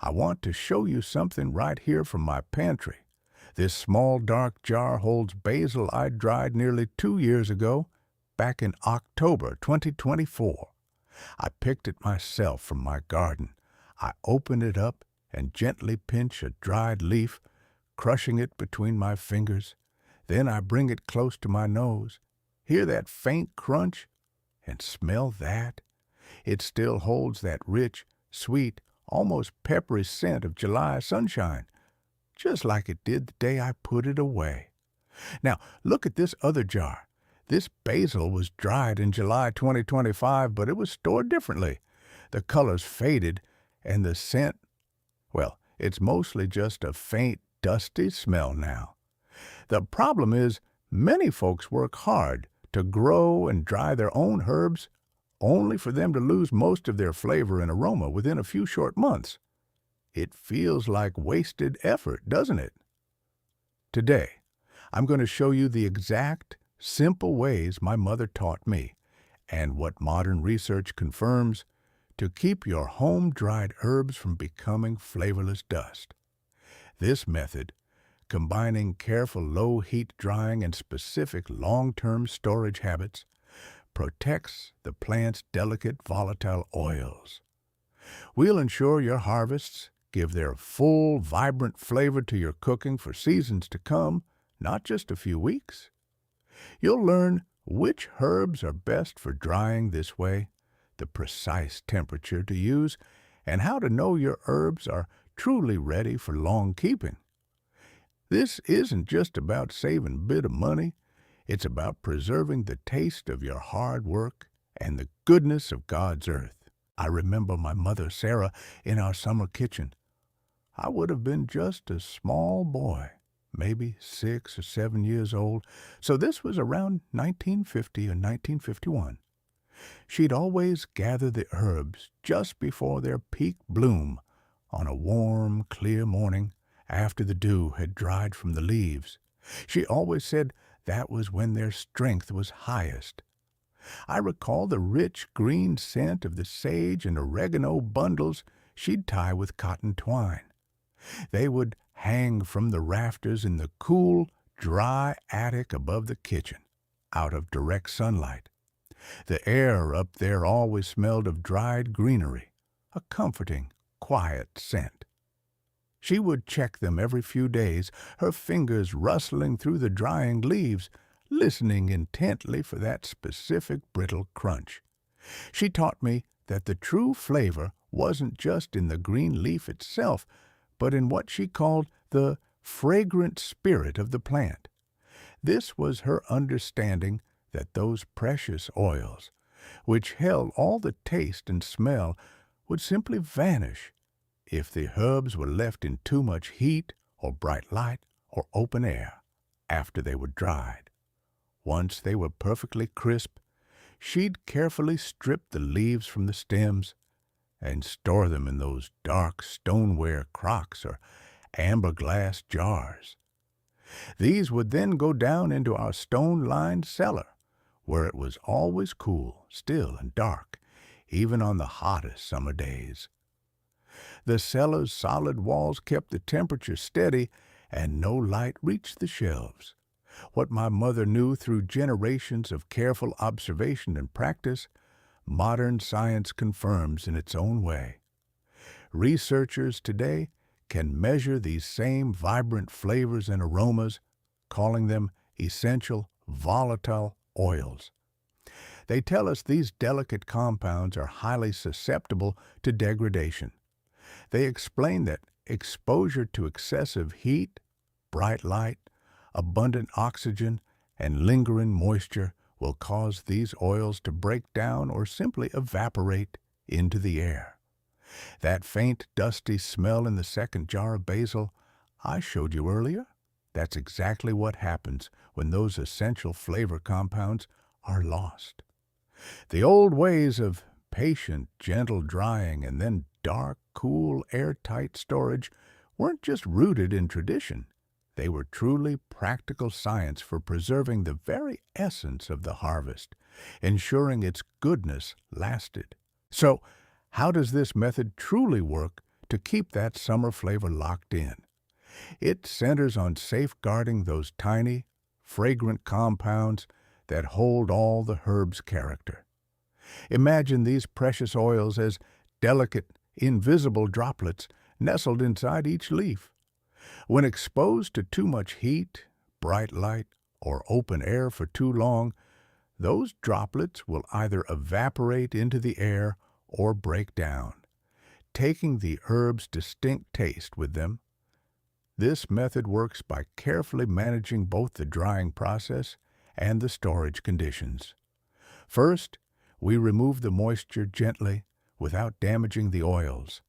I want to show you something right here from my pantry. This small dark jar holds basil I dried nearly 2 years ago, back in October 2024. I picked it myself from my garden. I open it up and gently pinch a dried leaf, crushing it between my fingers. Then I bring it close to my nose. Hear that faint crunch? And smell that? It still holds that rich, sweet, almost peppery scent of July sunshine, just like it did the day I put it away. Now, look at this other jar. This basil was dried in July 2025, but it was stored differently. The colors faded, and the scent, well, it's mostly just a faint, dusty smell now. The problem is, many folks work hard to grow and dry their own herbs, only for them to lose most of their flavor and aroma within a few short months. It feels like wasted effort, doesn't it? Today, I'm going to show you the exact, simple ways my mother taught me, and what modern research confirms, to keep your home-dried herbs from becoming flavorless dust. This method, combining careful low-heat drying and specific long-term storage habits, protects the plant's delicate volatile oils. We'll ensure your harvests give their full, vibrant flavor to your cooking for seasons to come, not just a few weeks. You'll learn which herbs are best for drying this way, the precise temperature to use, and how to know your herbs are truly ready for long keeping. This isn't just about saving a bit of money. It's about preserving the taste of your hard work and the goodness of God's earth. I remember my mother Sarah in our summer kitchen. I would have been just a small boy, maybe 6 or 7 years old, so this was around 1950 or 1951. She'd always gather the herbs just before their peak bloom on a warm, clear morning after the dew had dried from the leaves. She always said that was when their strength was highest. I recall the rich green scent of the sage and oregano bundles she'd tie with cotton twine. They would hang from the rafters in the cool, dry attic above the kitchen, out of direct sunlight. The air up there always smelled of dried greenery, a comforting, quiet scent. She would check them every few days, her fingers rustling through the drying leaves, listening intently for that specific brittle crunch. She taught me that the true flavor wasn't just in the green leaf itself, but in what she called the fragrant spirit of the plant. This was her understanding that those precious oils, which held all the taste and smell, would simply vanish if the herbs were left in too much heat or bright light or open air after they were dried. Once they were perfectly crisp, she'd carefully strip the leaves from the stems and store them in those dark stoneware crocks or amber glass jars. These would then go down into our stone-lined cellar, where it was always cool, still, and dark, even on the hottest summer days. The cellar's solid walls kept the temperature steady, and no light reached the shelves. What my mother knew through generations of careful observation and practice, modern science confirms in its own way. Researchers today can measure these same vibrant flavors and aromas, calling them essential volatile oils. They tell us these delicate compounds are highly susceptible to degradation. They explain that exposure to excessive heat, bright light, abundant oxygen, and lingering moisture will cause these oils to break down or simply evaporate into the air. That faint, dusty smell in the second jar of basil I showed you earlier, that's exactly what happens when those essential flavor compounds are lost. The old ways of patient, gentle drying and then dark, cool, airtight storage weren't just rooted in tradition. They were truly practical science for preserving the very essence of the harvest, ensuring its goodness lasted. So, how does this method truly work to keep that summer flavor locked in. It centers on safeguarding those tiny, fragrant compounds that hold all the herb's character. Imagine these precious oils as delicate, invisible droplets nestled inside each leaf. When exposed to too much heat, bright light, or open air for too long, those droplets will either evaporate into the air or break down, taking the herb's distinct taste with them. This method works by carefully managing both the drying process and the storage conditions. First, we remove the moisture gently without damaging the oils.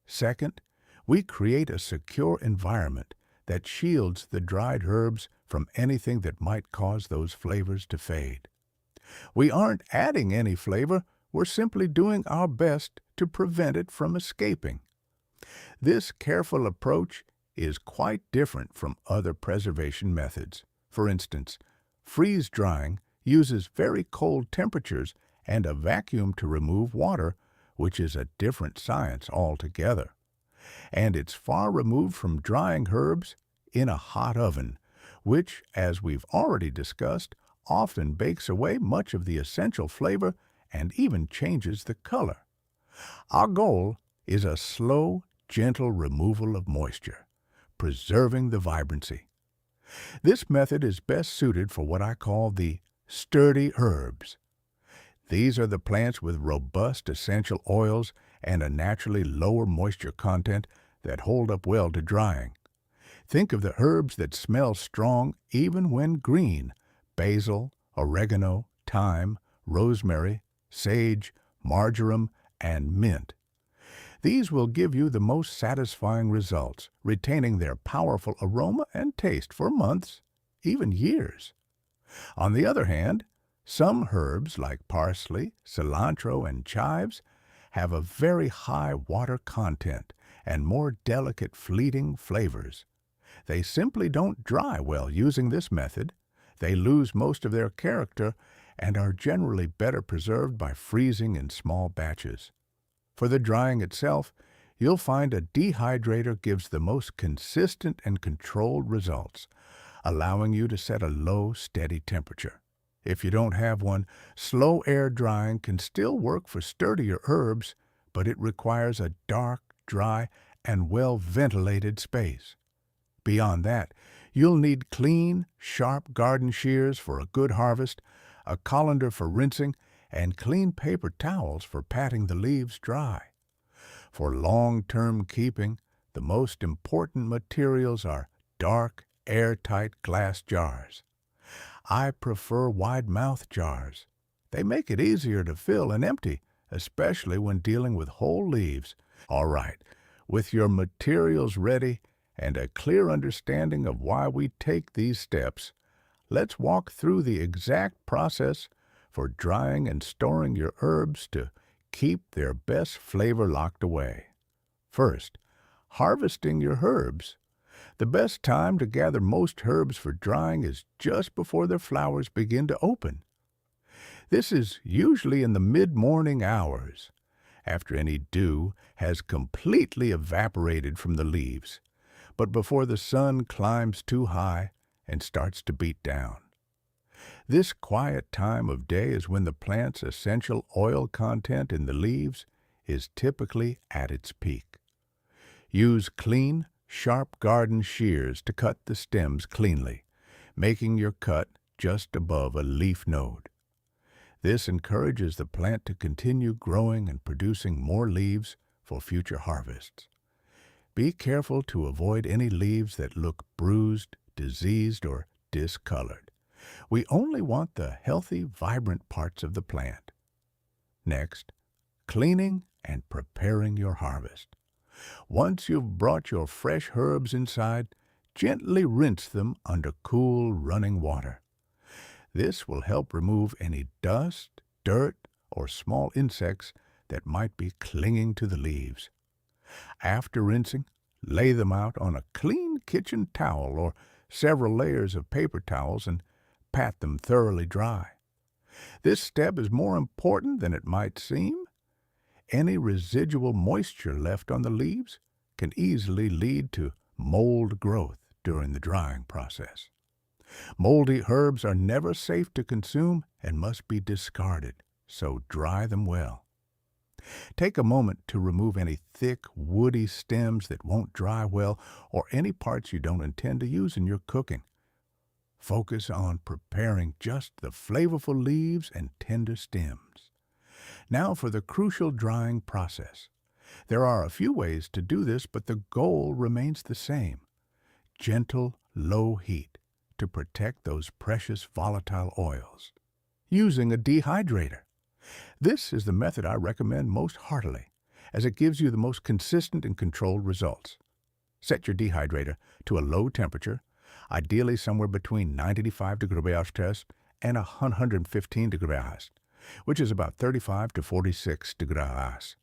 Second, we create a secure environment that shields the dried herbs from anything that might cause those flavors to fade. We aren't adding any flavor, we're simply doing our best to prevent it from escaping. This careful approach is quite different from other preservation methods. For instance, freeze-drying uses very cold temperatures and a vacuum to remove water, which is a different science altogether. And it's far removed from drying herbs in a hot oven, which, as we've already discussed, often bakes away much of the essential flavor and even changes the color. Our goal is a slow, gentle removal of moisture, preserving the vibrancy. This method is best suited for what I call the sturdy herbs. These are the plants with robust essential oils and a naturally lower moisture content that hold up well to drying. Think of the herbs that smell strong even when green: basil, oregano, thyme, rosemary, sage, marjoram, and mint. These will give you the most satisfying results, retaining their powerful aroma and taste for months, even years. On the other hand, some herbs like parsley, cilantro, and chives have a very high water content and more delicate, fleeting flavors. They simply don't dry well using this method. They lose most of their character and are generally better preserved by freezing in small batches. For the drying itself, you'll find a dehydrator gives the most consistent and controlled results, allowing you to set a low, steady temperature. If you don't have one, slow air drying can still work for sturdier herbs, but it requires a dark, dry, and well-ventilated space. Beyond that, you'll need clean, sharp garden shears for a good harvest, a colander for rinsing, and clean paper towels for patting the leaves dry. For long-term keeping, the most important materials are dark, airtight glass jars. I prefer wide-mouth jars. They make it easier to fill and empty, especially when dealing with whole leaves. All right, with your materials ready and a clear understanding of why we take these steps, let's walk through the exact process for drying and storing your herbs to keep their best flavor locked away. First, harvesting your herbs. The best time to gather most herbs for drying is just before their flowers begin to open. This is usually in the mid-morning hours, after any dew has completely evaporated from the leaves, but before the sun climbs too high and starts to beat down. This quiet time of day is when the plant's essential oil content in the leaves is typically at its peak. Use clean, sharp garden shears to cut the stems cleanly, making your cut just above a leaf node. This encourages the plant to continue growing and producing more leaves for future harvests. Be careful to avoid any leaves that look bruised, diseased, or discolored. We only want the healthy, vibrant parts of the plant. Next, cleaning and preparing your harvest. Once you've brought your fresh herbs inside, gently rinse them under cool, running water. This will help remove any dust, dirt, or small insects that might be clinging to the leaves. After rinsing, lay them out on a clean kitchen towel or several layers of paper towels and pat them thoroughly dry. This step is more important than it might seem. Any residual moisture left on the leaves can easily lead to mold growth during the drying process. Moldy herbs are never safe to consume and must be discarded, so dry them well. Take a moment to remove any thick, woody stems that won't dry well or any parts you don't intend to use in your cooking. Focus on preparing just the flavorful leaves and tender stems. Now for the crucial drying process. There are a few ways to do this, but the goal remains the same. Gentle, low heat to protect those precious volatile oils. Using a dehydrator. This is the method I recommend most heartily, as it gives you the most consistent and controlled results. Set your dehydrator to a low temperature, ideally somewhere between 95 degrees Celsius and 115 degrees Celsius, which is about 35 to 46 degrees Celsius.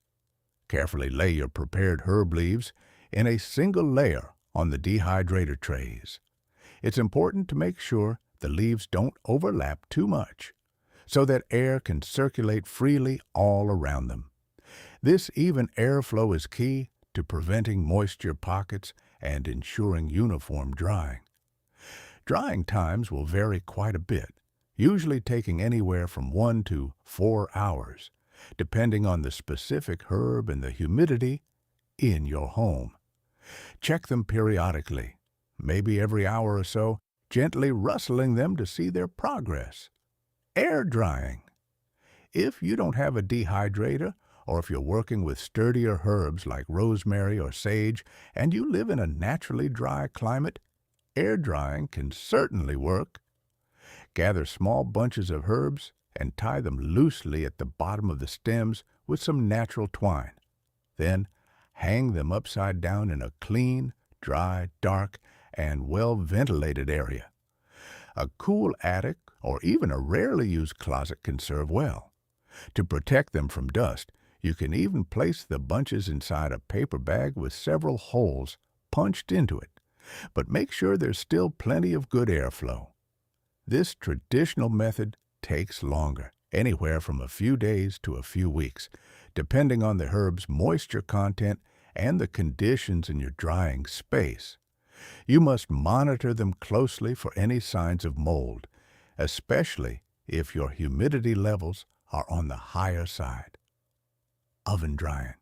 Carefully lay your prepared herb leaves in a single layer on the dehydrator trays. It's important to make sure the leaves don't overlap too much, so that air can circulate freely all around them. This even airflow is key to preventing moisture pockets and ensuring uniform drying. Drying times will vary quite a bit, usually taking anywhere from 1 to 4 hours, depending on the specific herb and the humidity in your home. Check them periodically, maybe every hour or so, gently rustling them to see their progress. Air drying. If you don't have a dehydrator, or if you're working with sturdier herbs like rosemary or sage, and you live in a naturally dry climate, air drying can certainly work. Gather small bunches of herbs and tie them loosely at the bottom of the stems with some natural twine. Then hang them upside down in a clean, dry, dark, and well-ventilated area. A cool attic or even a rarely used closet can serve well. To protect them from dust, you can even place the bunches inside a paper bag with several holes punched into it, but make sure there's still plenty of good airflow. This traditional method takes longer, anywhere from a few days to a few weeks, depending on the herb's moisture content and the conditions in your drying space. You must monitor them closely for any signs of mold, especially if your humidity levels are on the higher side. Oven drying.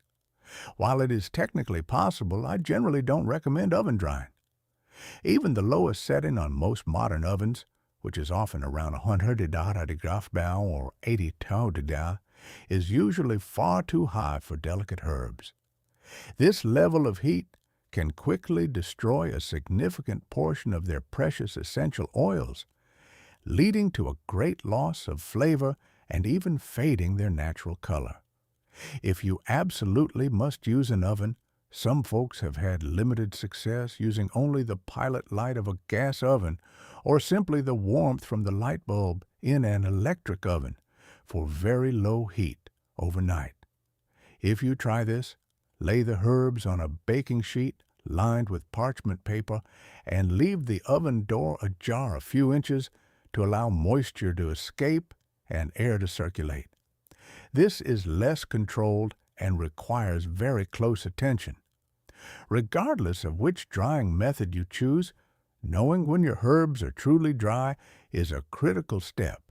While it is technically possible, I generally don't recommend oven drying. Even the lowest setting on most modern ovens, which is often around 100 degrees or 82 degrees, is usually far too high for delicate herbs. This level of heat can quickly destroy a significant portion of their precious essential oils, leading to a great loss of flavor and even fading their natural color. If you absolutely must use an oven, some folks have had limited success using only the pilot light of a gas oven or simply the warmth from the light bulb in an electric oven for very low heat overnight. If you try this, lay the herbs on a baking sheet lined with parchment paper and leave the oven door ajar a few inches to allow moisture to escape and air to circulate. This is less controlled and requires very close attention. Regardless of which drying method you choose, knowing when your herbs are truly dry is a critical step.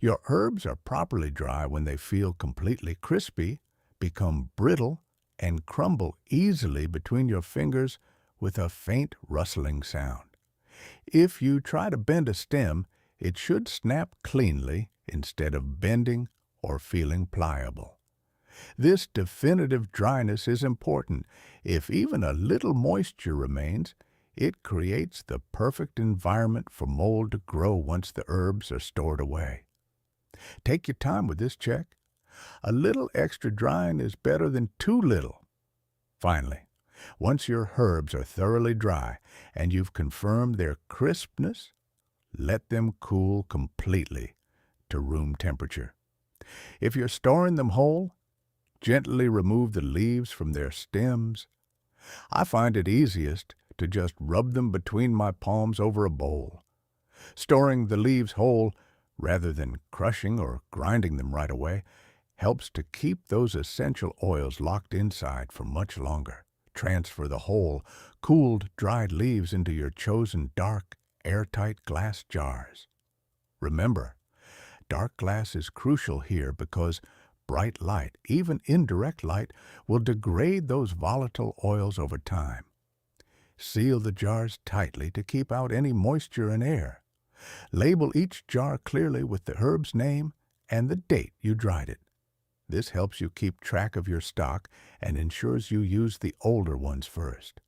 Your herbs are properly dry when they feel completely crispy, become brittle, and crumble easily between your fingers with a faint rustling sound. If you try to bend a stem, it should snap cleanly instead of bending or feeling pliable. This definitive dryness is important. If even a little moisture remains, it creates the perfect environment for mold to grow once the herbs are stored away. Take your time with this check. A little extra drying is better than too little. Finally, once your herbs are thoroughly dry and you've confirmed their crispness, let them cool completely to room temperature. If you're storing them whole, gently remove the leaves from their stems. I find it easiest to just rub them between my palms over a bowl. Storing the leaves whole, rather than crushing or grinding them right away, helps to keep those essential oils locked inside for much longer. Transfer the whole, cooled, dried leaves into your chosen dark, airtight glass jars. Remember, dark glass is crucial here because bright light, even indirect light, will degrade those volatile oils over time. Seal the jars tightly to keep out any moisture and air. Label each jar clearly with the herb's name and the date you dried it. This helps you keep track of your stock and ensures you use the older ones first.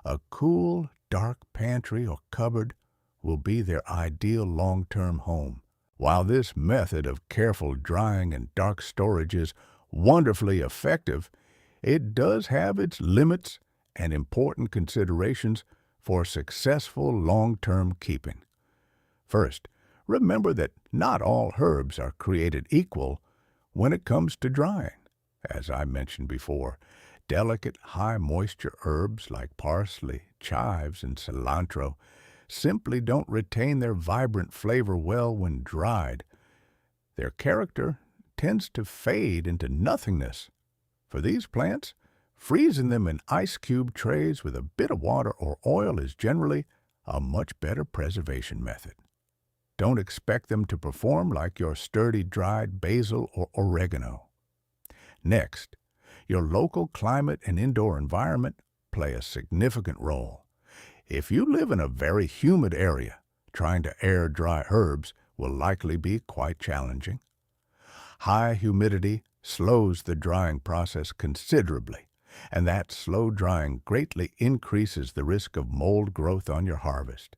A cool, dark pantry or cupboard will be their ideal long-term home. While this method of careful drying and dark storage is wonderfully effective, it does have its limits and important considerations for successful long-term keeping. First, remember that not all herbs are created equal when it comes to drying. As I mentioned before, delicate high-moisture herbs like parsley, chives, and cilantro simply don't retain their vibrant flavor well when dried. Their character tends to fade into nothingness. For these plants, freezing them in ice cube trays with a bit of water or oil is generally a much better preservation method. Don't expect them to perform like your sturdy dried basil or oregano. Next, your local climate and indoor environment play a significant role. If you live in a very humid area, trying to air dry herbs will likely be quite challenging. High humidity slows the drying process considerably, and that slow drying greatly increases the risk of mold growth on your harvest.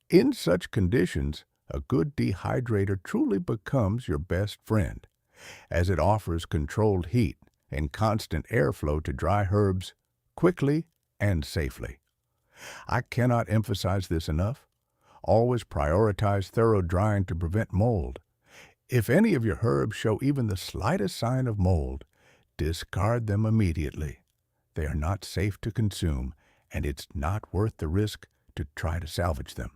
In such conditions, a good dehydrator truly becomes your best friend, as it offers controlled heat and constant airflow to dry herbs quickly and safely. I cannot emphasize this enough. Always prioritize thorough drying to prevent mold. If any of your herbs show even the slightest sign of mold, discard them immediately. They are not safe to consume, and it's not worth the risk to try to salvage them.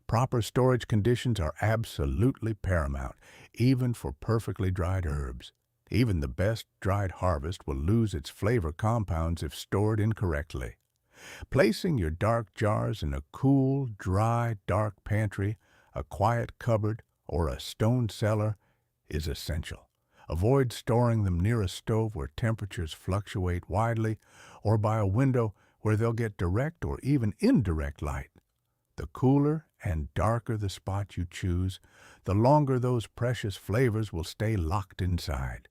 Proper storage conditions are absolutely paramount, even for perfectly dried herbs. Even the best dried harvest will lose its flavor compounds if stored incorrectly. Placing your dark jars in a cool, dry, dark pantry, a quiet cupboard, or a stone cellar is essential. Avoid storing them near a stove where temperatures fluctuate widely, or by a window where they'll get direct or even indirect light. The cooler and darker the spot you choose, the longer those precious flavors will stay locked inside.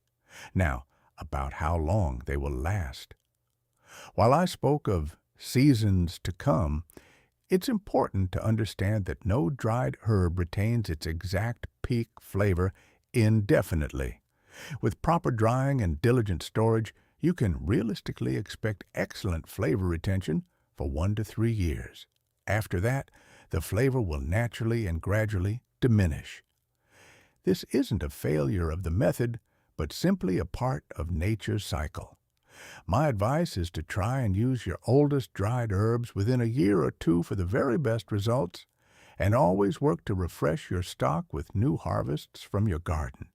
Now, about how long they will last. While I spoke of seasons to come, it's important to understand that no dried herb retains its exact peak flavor indefinitely. With proper drying and diligent storage, you can realistically expect excellent flavor retention for 1 to 3 years. After that, the flavor will naturally and gradually diminish. This isn't a failure of the method, but simply a part of nature's cycle. My advice is to try and use your oldest dried herbs within a year or 2 for the very best results, and always work to refresh your stock with new harvests from your garden.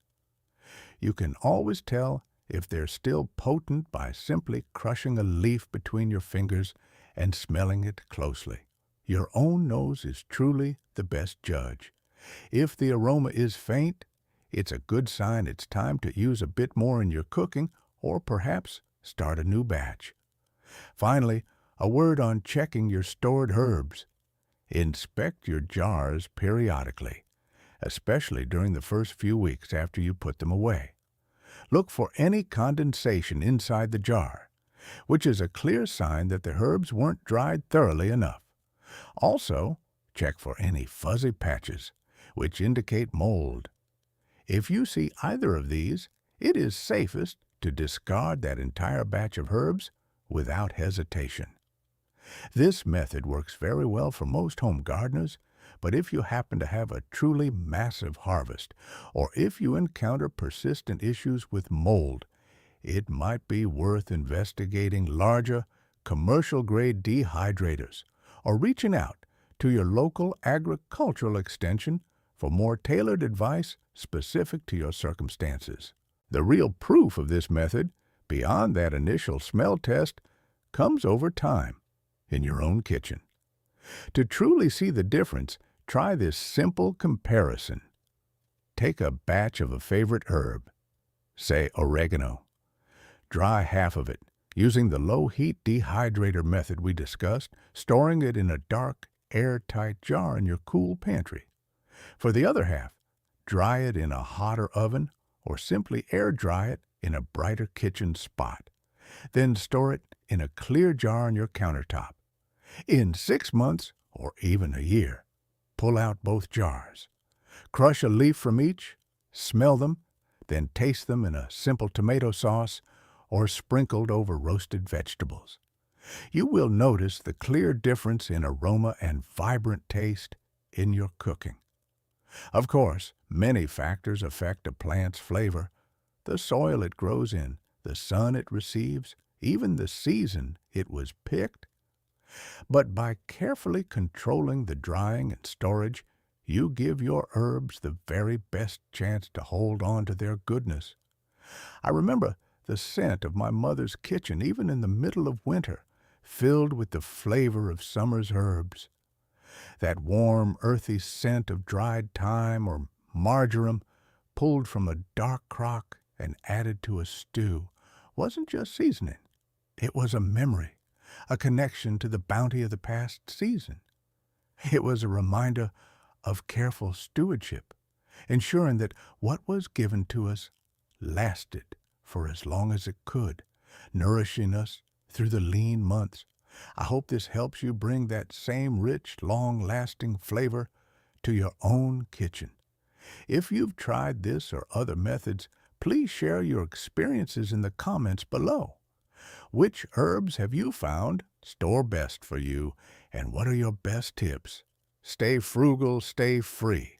You can always tell if they're still potent by simply crushing a leaf between your fingers and smelling it closely. Your own nose is truly the best judge. If the aroma is faint, it's a good sign it's time to use a bit more in your cooking or perhaps start a new batch. Finally, a word on checking your stored herbs. Inspect your jars periodically, especially during the first few weeks after you put them away. Look for any condensation inside the jar, which is a clear sign that the herbs weren't dried thoroughly enough. Also, check for any fuzzy patches, which indicate mold. If you see either of these, it is safest to discard that entire batch of herbs without hesitation. This method works very well for most home gardeners, but if you happen to have a truly massive harvest, or if you encounter persistent issues with mold, it might be worth investigating larger, commercial-grade dehydrators, or reaching out to your local agricultural extension for more tailored advice specific to your circumstances. The real proof of this method, beyond that initial smell test, comes over time in your own kitchen. To truly see the difference, try this simple comparison. Take a batch of a favorite herb, say oregano. Dry half of it, using the low-heat dehydrator method we discussed, storing it in a dark, airtight jar in your cool pantry. For the other half, dry it in a hotter oven or simply air dry it in a brighter kitchen spot. Then store it in a clear jar on your countertop. In 6 months or even a year, pull out both jars. Crush a leaf from each, smell them, then taste them in a simple tomato sauce or sprinkled over roasted vegetables. You will notice the clear difference in aroma and vibrant taste in your cooking. Of course, many factors affect a plant's flavor: the soil it grows in, the sun it receives, even the season it was picked. But by carefully controlling the drying and storage, you give your herbs the very best chance to hold on to their goodness. I remember the scent of my mother's kitchen, even in the middle of winter, filled with the flavor of summer's herbs. That warm, earthy scent of dried thyme or marjoram, pulled from a dark crock and added to a stew, wasn't just seasoning. It was a memory, a connection to the bounty of the past season. It was a reminder of careful stewardship, ensuring that what was given to us lasted for as long as it could, nourishing us through the lean months. I hope this helps you bring that same rich, long-lasting flavor to your own kitchen. If you've tried this or other methods, please share your experiences in the comments below. Which herbs have you found store best for you, and what are your best tips? Stay frugal, stay free.